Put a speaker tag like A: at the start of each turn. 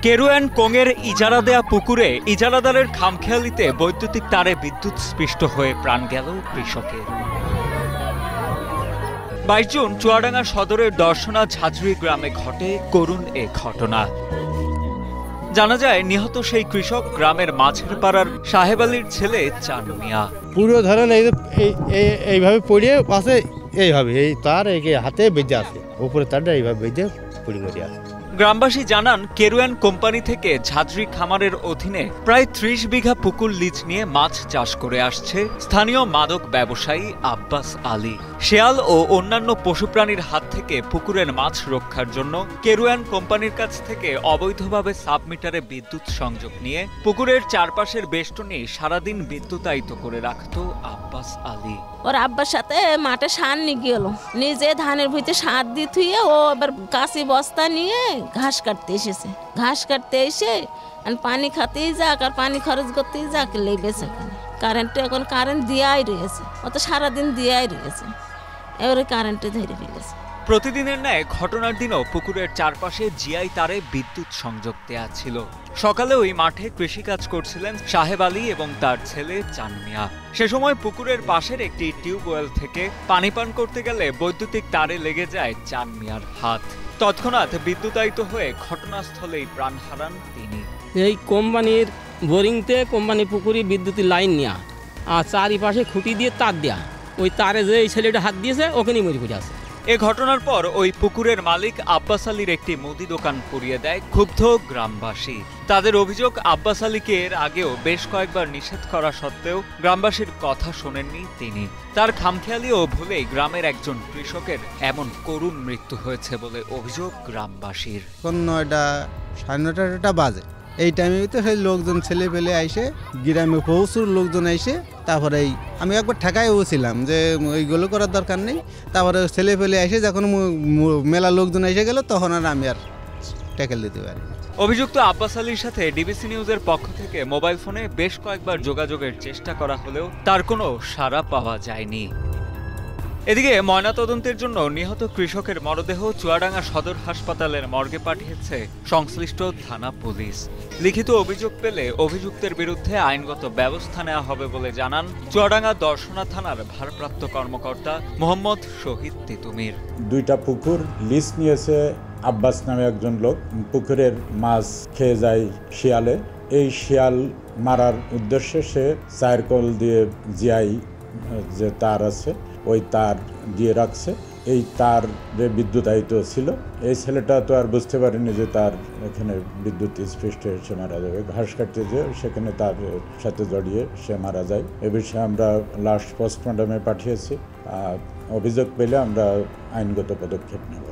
A: কেরুয়ান কোঙের ইজারা দেয়া পুকুরে ইজারাদারের খামখেয়ালিতে বৈদ্যুতিক তারে বিদ্যুৎ স্পৃষ্ট হয়ে প্রাণ গেল কৃষকের। 22 জুন চুয়াডাঙ্গা সদরের দর্শনা ঝাঁঝরি গ্রামে ঘটে করুণ এ ঘটনা। জানা যায় নিহত সেই কৃষক গ্রামের মাঝের পাড়ার সাহেব আলীর ছেলে চান মিয়া।
B: পুরো ধরেন এইভাবে পড়িয়ে পাশে এইভাবে এই তার হাতে বেজে আছে, উপরে তারটা এইভাবে বেজে পড়ে মরে আছে।
A: গ্রামবাসী জানান কেরুয়ান কোম্পানি থেকে ঝাঁঝরি খামারের অধীনে প্রায় 30 বিঘা পুকুর লিজ নিয়ে মাছ চাষ করে আসছে স্থানীয় মাদক ব্যবসায়ী আব্বাস আলী। শেয়াল ও অন্যান্য পশুপ্রাণীর হাত থেকে পুকুরের মাছ রক্ষার জন্য কেরুয়ান কোম্পানির কাছ থেকে অবৈধভাবে সাবমিটারে বিদ্যুৎ সংযোগ নিয়ে পুকুরের চারপাশের বেষ্টনী সারাদিন বিদ্যুতায়িত করে রাখত আব্বাস আলী।
C: ওর আব্বার সাথে মাঠে সার নিয়ে গেল, নিজে ধানের ভুঁইতে সার দিয়ে থুয়ে ও এবার কাশি বস্তা নিয়ে ঘাস কাটতে এসেছে। ঘাস কাটতে এসে পানি খাতেই যাক আর পানি খরচ করতেই যাক লেগেছে। কারেন্টে এখন কারেন্ট দিয়াই রয়েছে, ও তো সারাদিন দিয়াই রয়েছে, এবারে কারেন্টে ধরে ফেলেছে।
A: প্রতিদিনের ন্যায় ঘটনার দিনও পুকুরের চারপাশে জিআই তারে বিদ্যুৎ সংযোগ দেয়া ছিল। সকালে ওই মাঠে কৃষিকাজ করছিলেন সাহেব আলী এবং তার ছেলে চান মিয়া। সে সময় পুকুরের পাশের একটি টিউবওয়েল থেকে পানি পান করতে গেলে বৈদ্যুতিক তারে লেগে যায় চান মিয়ার হাত। তৎক্ষণাৎ বিদ্যুতায়িত হয়ে ঘটনাস্থলেই প্রাণ হারান তিনি।
D: এই কোম্পানির বোরিংতে কোম্পানি পুকুরে বিদ্যুতের লাইন নেওয়া আর চারিপাশে খুঁটি দিয়ে তার দেওয়া, ওই তারে যে এই ছেলেটা হাত দিয়েছে ওখানেই মরে পড়ে আছে।
A: এ ঘটনার পর ওই পুকুরের মালিক আব্বাস আলীর একটি মুদি দোকান পুড়িয়ে দেয় ক্ষুব্ধ গ্রামবাসী। তাদের অভিযোগ আব্বাস আলীকে এর আগেও বেশ কয়েকবার নিষেধ করা সত্ত্বেও গ্রামবাসীর কথা শোনেননি তিনি। তার খামখেয়ালি ও ভুলেই গ্রামের একজন কৃষকের এমন করুণ মৃত্যু হয়েছে বলে অভিযোগ গ্রামবাসীর।
B: 9টা সাড়ে 9টা বাজে, এই টাইমে তো সেই লোকজন ছেলে পেলে আইসে, গ্রামে প্রচুর লোকজন আইসে। তারপরে আমি একবার ঠেকাইও ছিলাম যে ওইগুলো করার দরকার নেই। তারপরে ছেলে পেলে এসে যখন মেলা লোকজন এসে গেল তখন আর আমি আর ট্যাকেল দিতে পারি।
A: অভিযুক্ত আব্বাস আলীর সাথে ডিবিসি নিউজের পক্ষ থেকে মোবাইল ফোনে বেশ কয়েকবার যোগাযোগের চেষ্টা করা হলেও তার কোনো সাড়া পাওয়া যায়নি। এদিকে ময়নাতদন্তের জন্য নিহত কৃষকের মরদেহ চুয়াডাঙ্গা সদর হাসপাতালের মর্গে পাঠিয়েছে সংশ্লিষ্ট থানা পুলিশ। লিখিত অভিযোগ পেলে অভিযুক্তের বিরুদ্ধে আইনগত ব্যবস্থা নেওয়া হবে বলে জানান চুয়াডাঙ্গা দর্শনা থানার ভারপ্রাপ্ত কর্মকর্তা মোহাম্মদ শহীদ তিতুমির।
E: 2টা পুকুর লিজ নিয়েছে আব্বাস নামে একজন লোক। পুকুরের মাছ খেয়ে যায় শিয়ালে। এই শিয়াল মারার উদ্দেশ্যে সে চারকোল দিয়ে জিআই যে তার আছে ওই তার দিয়ে রাখছে। এই তার বিদ্যুতায়িত ছিল। এই ছেলেটা তো আর বুঝতে পারেনি যে তার এখানে বিদ্যুৎ স্পৃষ্ট হয়ে মারা যাবে। ঘাস কাটতে যে সেখানে তার সাথে জড়িয়ে সে মারা যায়। এ বিষয়ে আমরা লাশ পোস্টমর্টমে পাঠিয়েছি। অভিযোগ পেলে আমরা আইনগত পদক্ষেপ নেব।